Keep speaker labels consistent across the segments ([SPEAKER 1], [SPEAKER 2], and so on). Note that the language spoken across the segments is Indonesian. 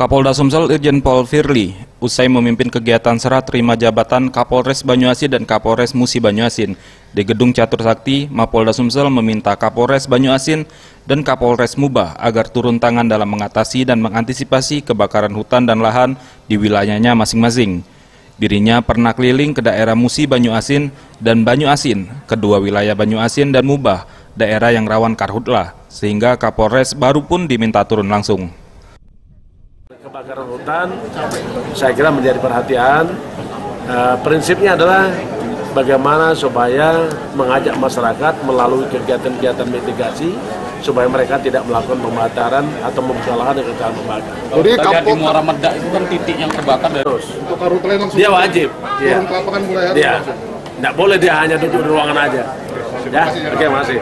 [SPEAKER 1] Kapolda Sumsel Irjen Pol Firly usai memimpin kegiatan serah terima jabatan Kapolres Banyuasin dan Kapolres Musi Banyuasin di Gedung Catur Sakti, Mapolda Sumsel meminta Kapolres Banyuasin dan Kapolres Mubah agar turun tangan dalam mengatasi dan mengantisipasi kebakaran hutan dan lahan di wilayahnya masing-masing. Dirinya pernah keliling ke daerah Musi Banyuasin dan Banyuasin, kedua wilayah Banyuasin dan Mubah, daerah yang rawan karhutlah, sehingga Kapolres baru pun diminta turun langsung.
[SPEAKER 2] Kebakaran hutan saya kira menjadi perhatian. Prinsipnya adalah bagaimana supaya mengajak masyarakat melalui kegiatan-kegiatan mitigasi supaya mereka tidak melakukan pembakaran atau membuka lahan dengan cara membakar.
[SPEAKER 3] Jadi di Muara Medak itu kan titik yang terbakar terus. Untuk karhutla langsung
[SPEAKER 2] dia wajib.
[SPEAKER 3] Turun ke lapangan mulai hari langsung.
[SPEAKER 2] Tidak boleh dia hanya duduk di ruangan aja. Ya, oke, makasih.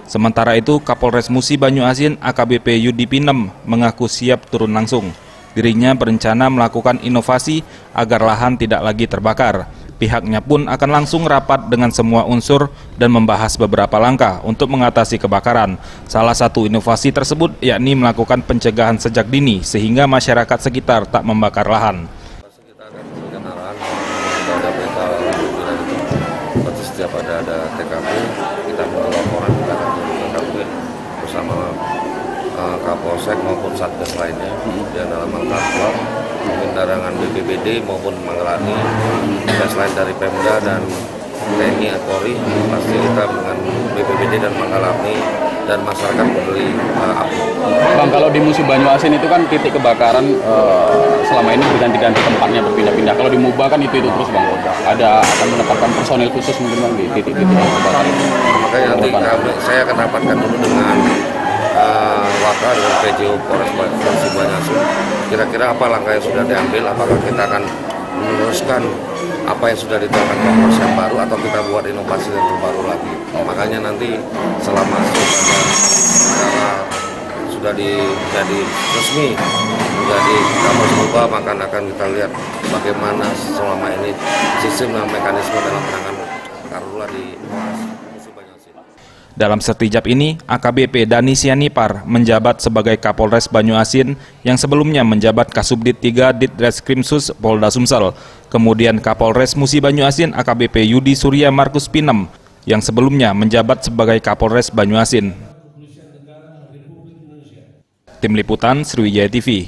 [SPEAKER 1] Sementara itu, Kapolres Musi Banyuasin AKBP Yudi Pinem mengaku siap turun langsung. Dirinya berencana melakukan inovasi agar lahan tidak lagi terbakar. Pihaknya pun akan langsung rapat dengan semua unsur dan membahas beberapa langkah untuk mengatasi kebakaran. Salah satu inovasi tersebut yakni melakukan pencegahan sejak dini sehingga masyarakat sekitar tak membakar lahan.
[SPEAKER 4] Kita akan memberikan arahan kepada peta itu. Setiap ada TKP, kita minta laporan, kita akan TKP bersama Kapolsek maupun Satgas lainnya dan dalam rangka pendarangan BPBD maupun Mangalani dan selain dari Pemda dan TNI Polri pasti kita dengan BPBD dan Mangalani dan masyarakat memberi api.
[SPEAKER 3] Bang, kalau di Musi Banyuasin itu kan titik kebakaran selama ini berganti-ganti tempatnya berpindah-pindah. Kalau di Mubah kan itu terus Bang. Ada akan menetapkan personil khusus mungkin Bang di titik-titik kebakaran.
[SPEAKER 4] Makanya nanti saya akan rapatkan dulu dengan Wakil dengan PJU Polres Musi Banyuasin. Kira-kira apa langkah yang sudah diambil? Apakah kita akan meneruskan apa yang sudah diterapkan Kapolres yang baru atau kita buat inovasi yang terbaru lagi? Makanya nanti selama sudah jadi resmi menjadi Kapolres Mubah, maka akan kita lihat bagaimana selama ini sistem dan mekanisme dalam penanganan karhutla di Musi Banyuasin.
[SPEAKER 1] Dalam sertijab ini, AKBP Dani Sianipar menjabat sebagai Kapolres Banyuasin yang sebelumnya menjabat Kasubdit 3 Ditreskrimsus Polda Sumsel. Kemudian Kapolres Musi Banyuasin AKBP Yudi Surya Markus Pinem yang sebelumnya menjabat sebagai Kapolres Banyuasin. Tim Liputan Sriwijaya TV.